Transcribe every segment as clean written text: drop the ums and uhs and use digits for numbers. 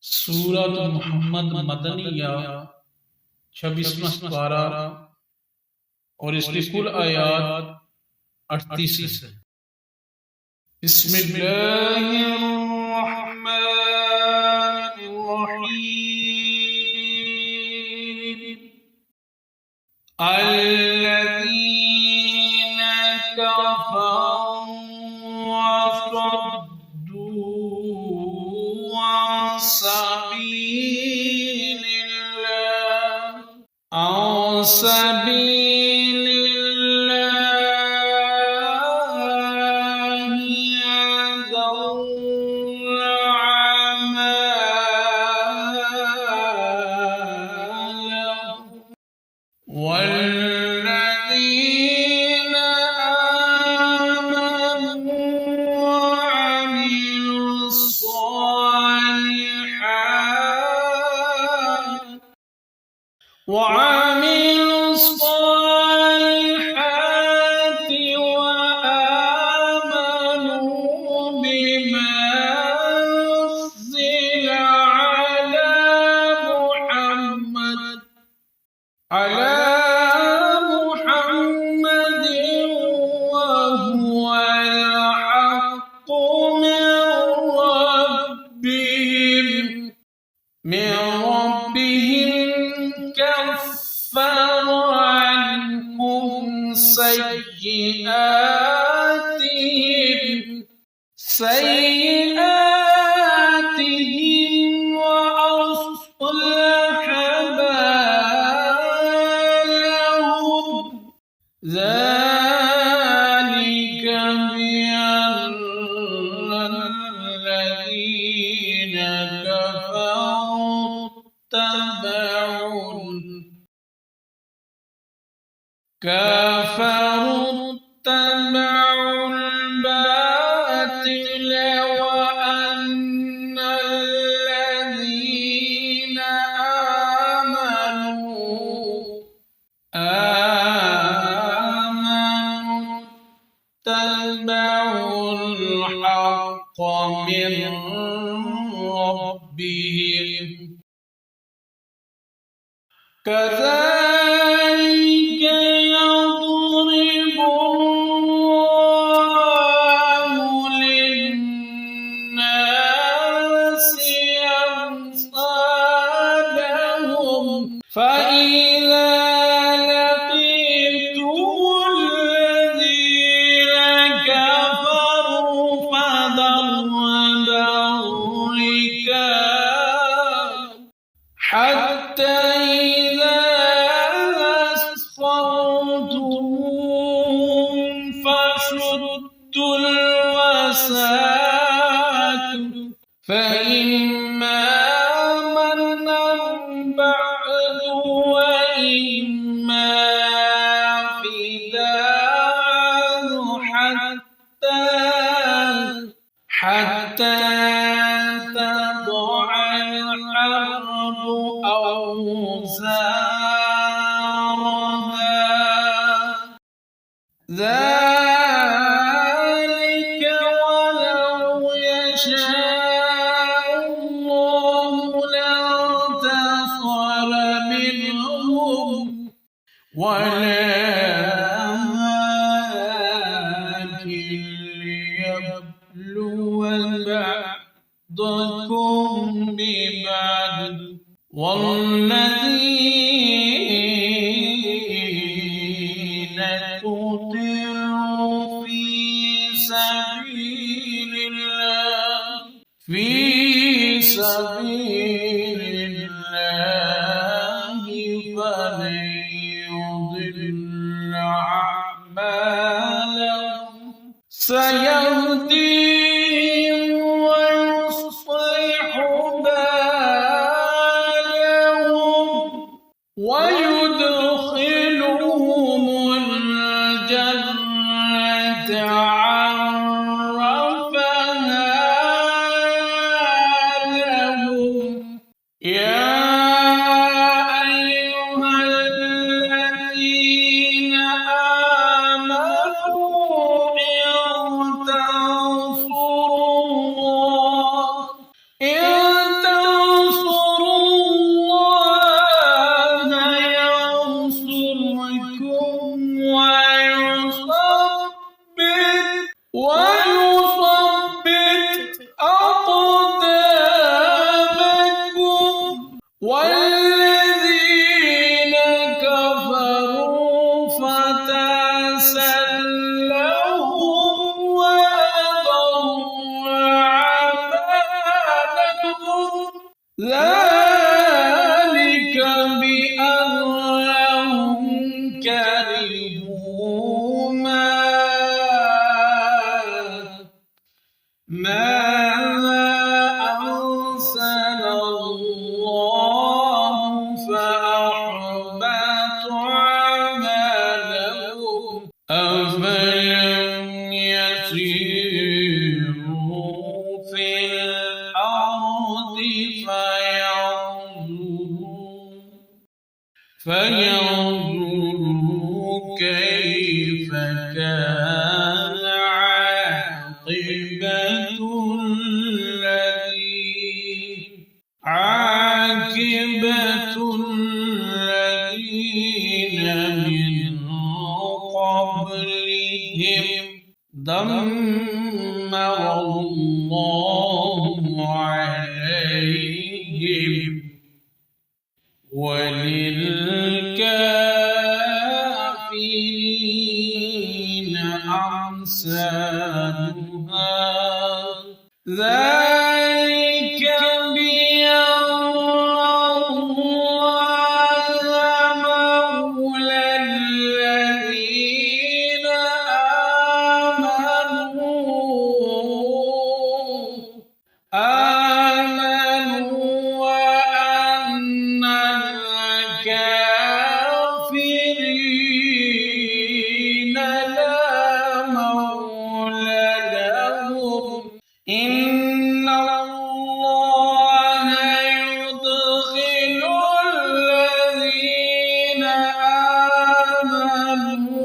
सूरत मोहम्मद मदनिया 26वां पारा और इसकी कुल आयात 38 है। बिस्मिल्लाहिर्रहमानिर्रहीम। अल्लज़ीन कफ़रू वसद्दू अन सबीलिल्लाहि अदल्ल अमालहुम वल्लज़ीन आमनू وعملوا الصالحات وآمنوا بما نزل على محمد وهو الحق من ربهم كفر عنهم سيئاتهم وأصلح بالهم ذلك بأن الذين كفروا اتبعوا الباطل وأن الذين آمنوا اتبعوا الحق من ربهم كذلك يضرب الله للناس أمثالهم فإذا لقيتم الذين كفروا فضرب الركاب حتى إذا أثخنتموهم فشدوا الوثاق فإما منا بعد وإما فداء حتى تضع الحرب أوزارها ذلك ولو يشاء الله لانتصر منهم ولكن ليبلو بعضكم ببعض والذين قتلوا في سبيل الله فلن يضل أعمالهم سيهديهم ويصلح بالهم ويدخلهم الجنة عرفها لهم يا أيها الذين آمنوا إن تنصروا ذلك بأنهم كرهوا ما أنزل الله فأحبط أعمالهم أفلم يسيروا في الأرض فينظروا كيف كان عاقبة الذين من قبلهم دمر الله عليهم وللكافرين أمثالها ذلك بأن الله مولى الذين آمنوا وأن الكافرين لا مولى لهم إن الله يدخل الذين آمنوا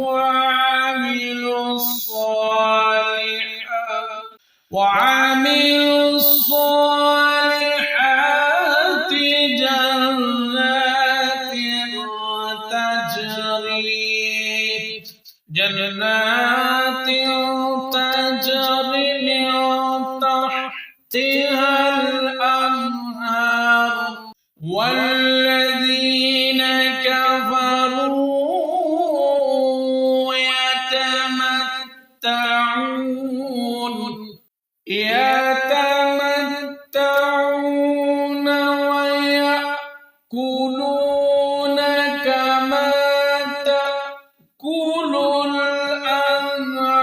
وعملوا الصالحات جنات تجري من تحتها الأنهار والذين كفروا يتمتعون ويأكلون كما تأكل الأنعام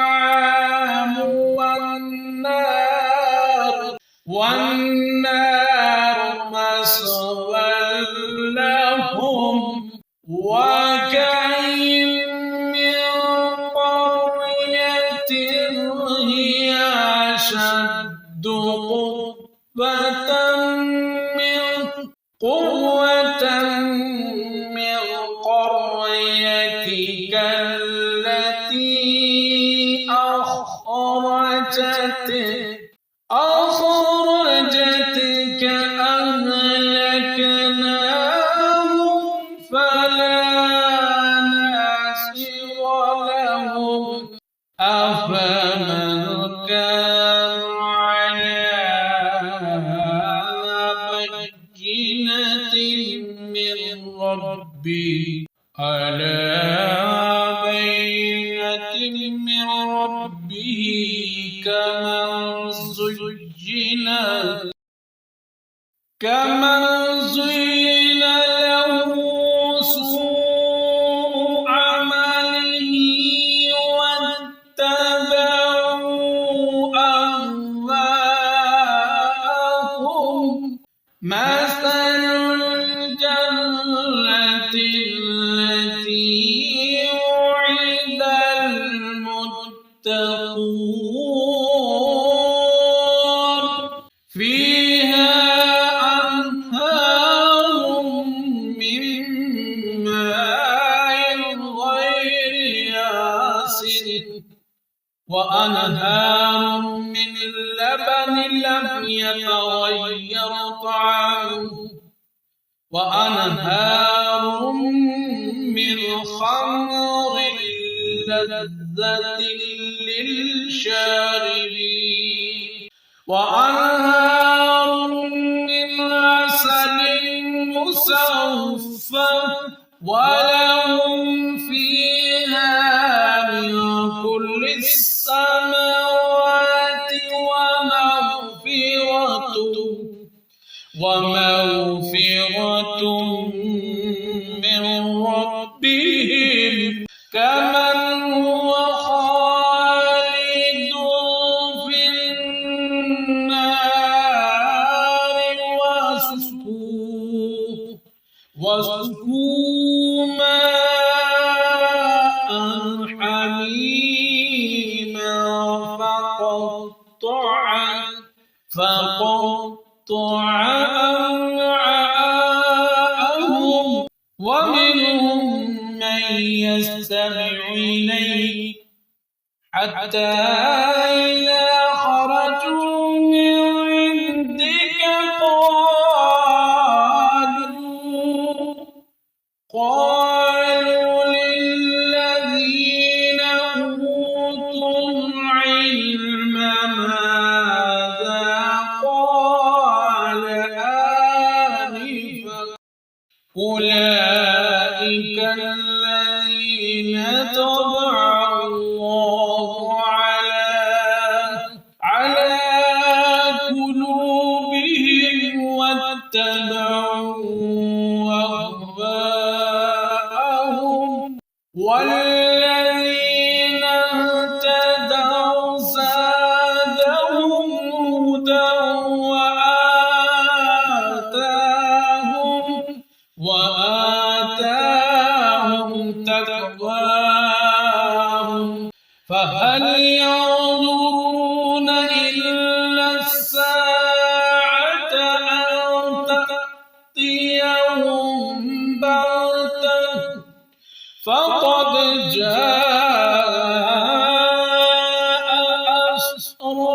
والنار مثوى لهم وكأين من قرية هي أشد قوة من قريتك التي أخرجتك أهلكناهم فلا ناصر لهم أفمن كان على بينة من ربه كمن زين له سوء عمله واتبعوا أهواءهم مثل الجنة التي وعد المتقون فيها أنهار من ماء غير آسن وأنهار من لبن لم يتغير طعمه وأنهار من خمر لذة للشاربين وأنهار من عسل مصفى ولهم فيها من كل الثمرات ومغفرة من ربهم كمن هو خالد في النار واسقوا ماء حميما فقطع أمعاءهم ومنهم من يستمع إليك حتى إذا خرجوا من عندك قالوا للذين أوتوا العلم ماذا قال آنفا أولئك الذين طبع الله على قلوبهم واتبعوا والذين اهتدوا زادهم هدى وآتاهم تقواهم فهل ينظرون إلا الساعة أن تأتيهم بغتة فقد جاء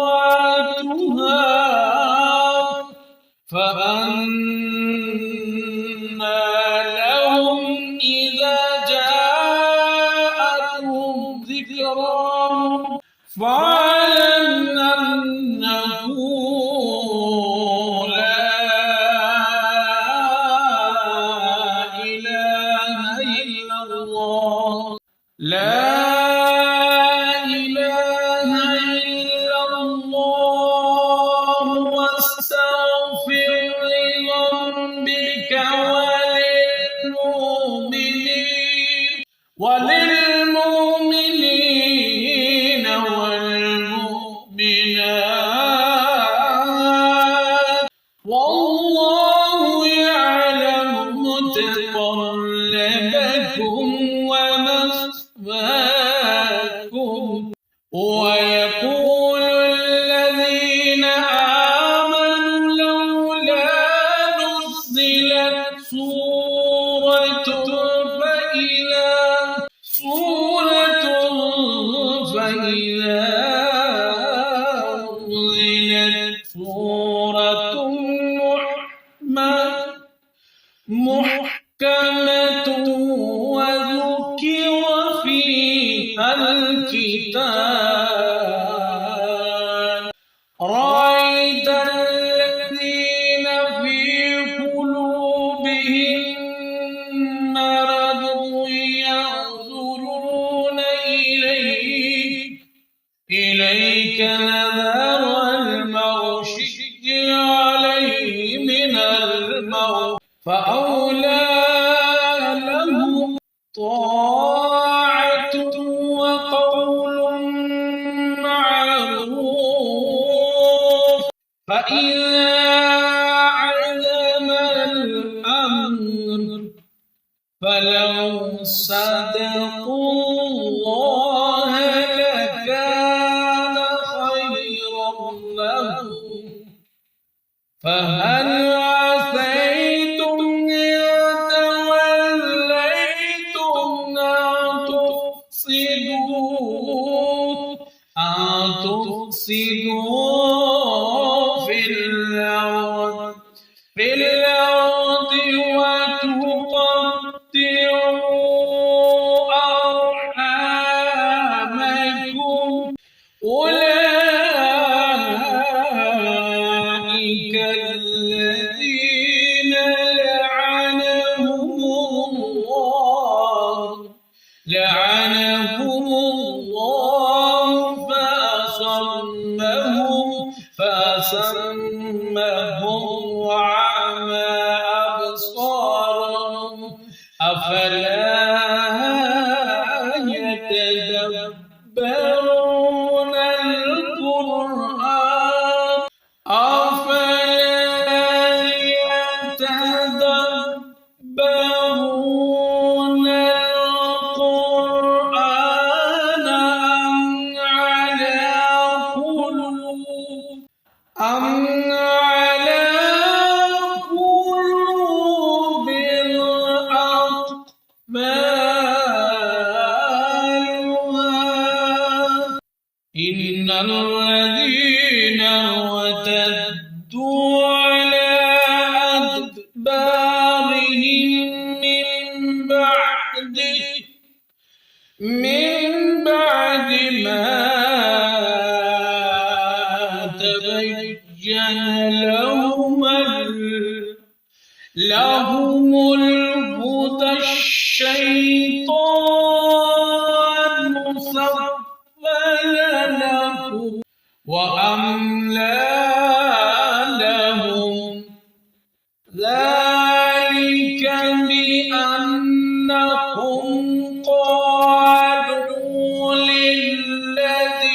أشراطها فأنى لهم إذا جاءتهم ذكراهم فاعلم أنه لا إله إلا الله واستغفر لذنبك وللمؤمنين والمؤمنات والله يعلم متقلبكم ومثواكم ويقول الذين آمنوا لولا نزلت سورة فإذا أنزلت سورة محكمة وذكر فيها الكتاب رأيت الذين في قلوبهم مرض ينظرون إليك نظر المغشي عليه من الموت فأولى لهم طاعة وقول معروف فإذا عزم الأمر فلو صدقوا الله لكان خيرا لهم فهل عسيتم إن توليتم أن تفسدوا في الأرض وتقطعوا أرحامكم أولئك الذين لعنهم الله فأصمهم وعلى الذين ارتدوا على أدبارهم من بعد ما تبين لهم الهدى الشيطان سول لهم وأملى لهم ذلك بأنهم قالوا للذين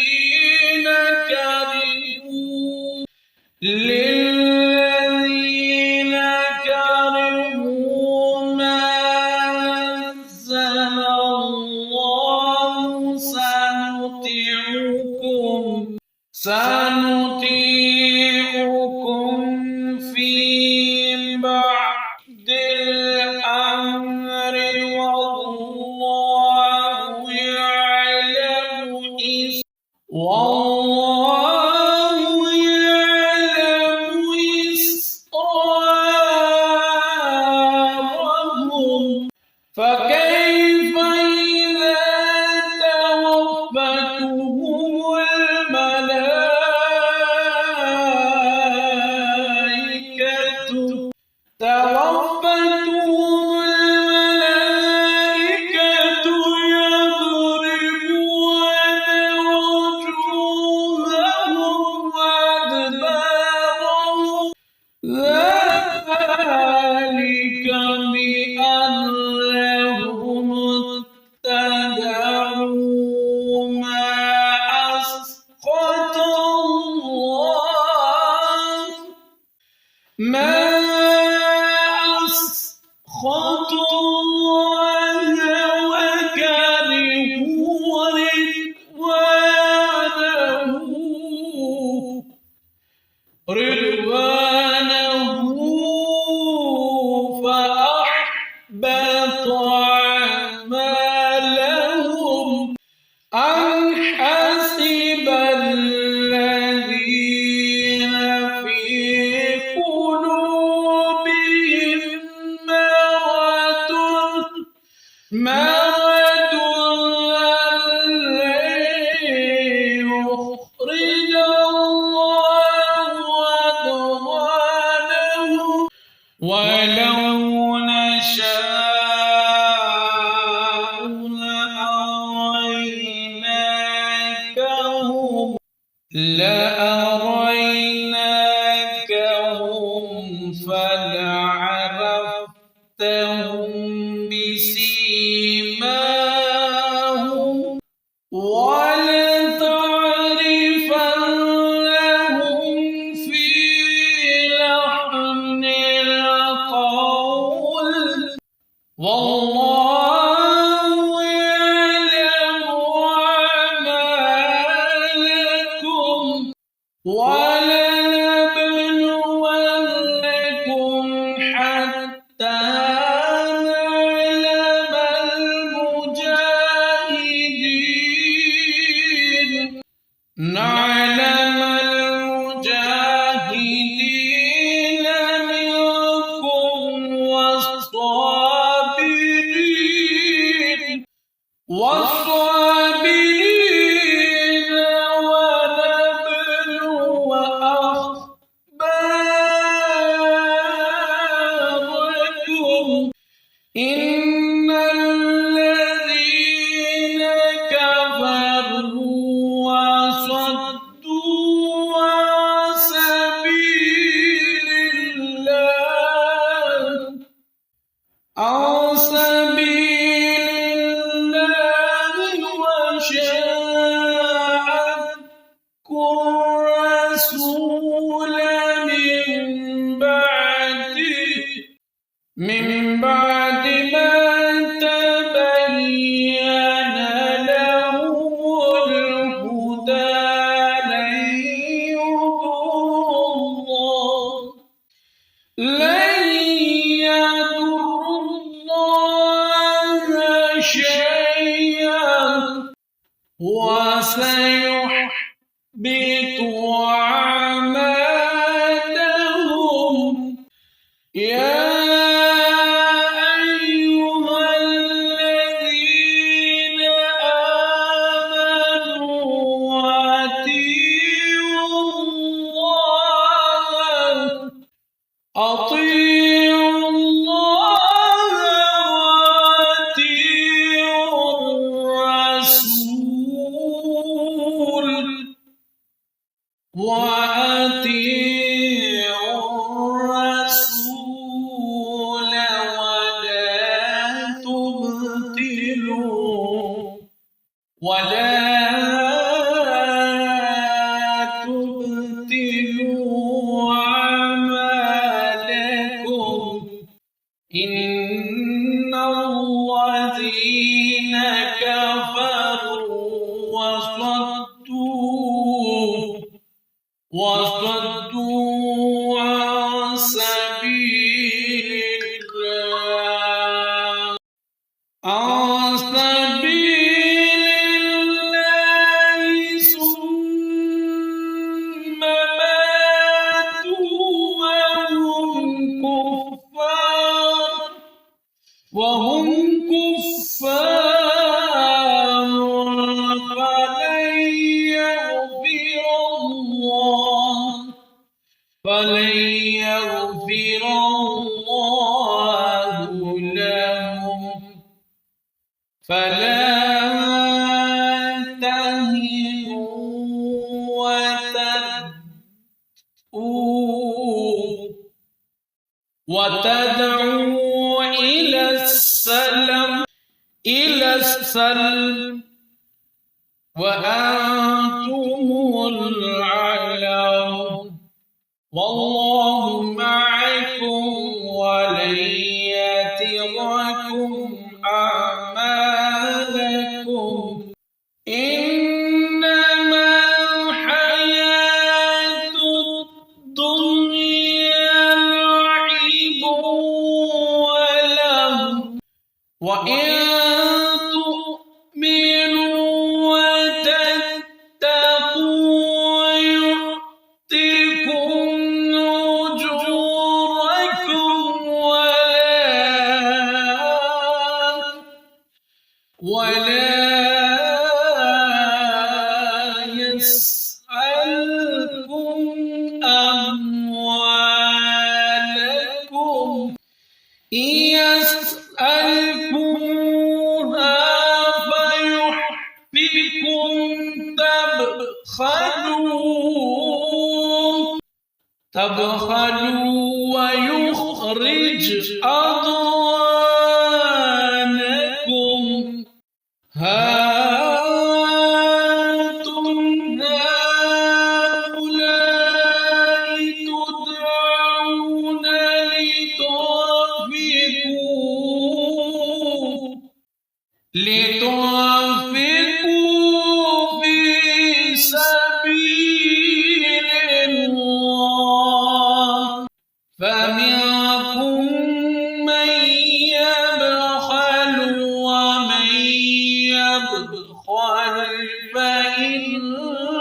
كرهوا ما نزل الله سنطيعكم في بعض الأمر والله يعلم إسرارهم فكيف إذا توفتهم الملائكة يضربون وجوههم ذلك بأنهم اتبعوا ما أسخط الله وكرهوا رضوانه فأحبط أعمالهم أم حسب الذين في قلوبهم مرض لن يخرج الله أضغانهم ولو نشاء لأريناكهم فلعرفتهم بسيماهم ولتعرفنهم في لحن القول والله يعلم أعمالكم ولنبلونكم حتى نعلم المجاهدين منكم والصابرين ونبلو أخباركم إن الذين كفروا وصدوا عن سبيل الله وشاقوا الرسول من بعد ما تبين لهم الهدى لن يضروا الله شيئا يا أيها الذين آمنوا أطيعوا الله وأطيعوا الرسول ولا تبطلوا أعمالكم إن الذين كفروا وصدوا عن سبيل الله ثم ماتوا وهم كفار فلن يغفر الله لهم فلا تهنوا وتدعوا إلى السلم وأنتم الأعلون والله معكم ولن يتركم أعمالكم إنما الحياة الدنيا لعب ولهو وإن تؤمنوا وتتقوا يؤتكم أجوركم ولا يسألكم أموالكم إن يسألكموها فيحفكم تبخلوا ويخرج أضغانكم أنتم هؤلاء تدعون لتنفقوا في سبيل الله فمنكم من يبخل ومن يبخل فإنما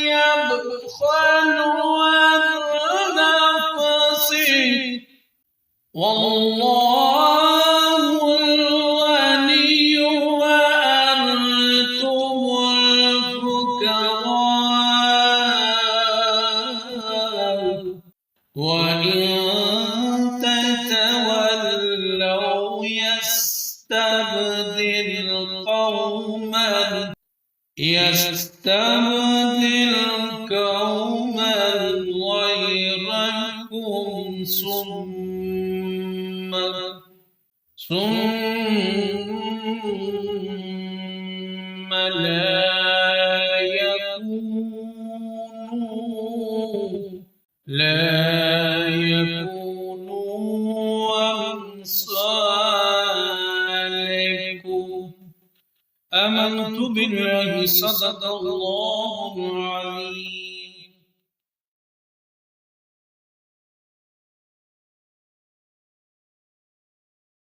يبخل عن نفسه والله الغني وأنتم الفقراء وإن تتولوا يستبدل قوما غيركم ثم لا يكونوا أمثالكم آمنت بالله صدق الله العظيم.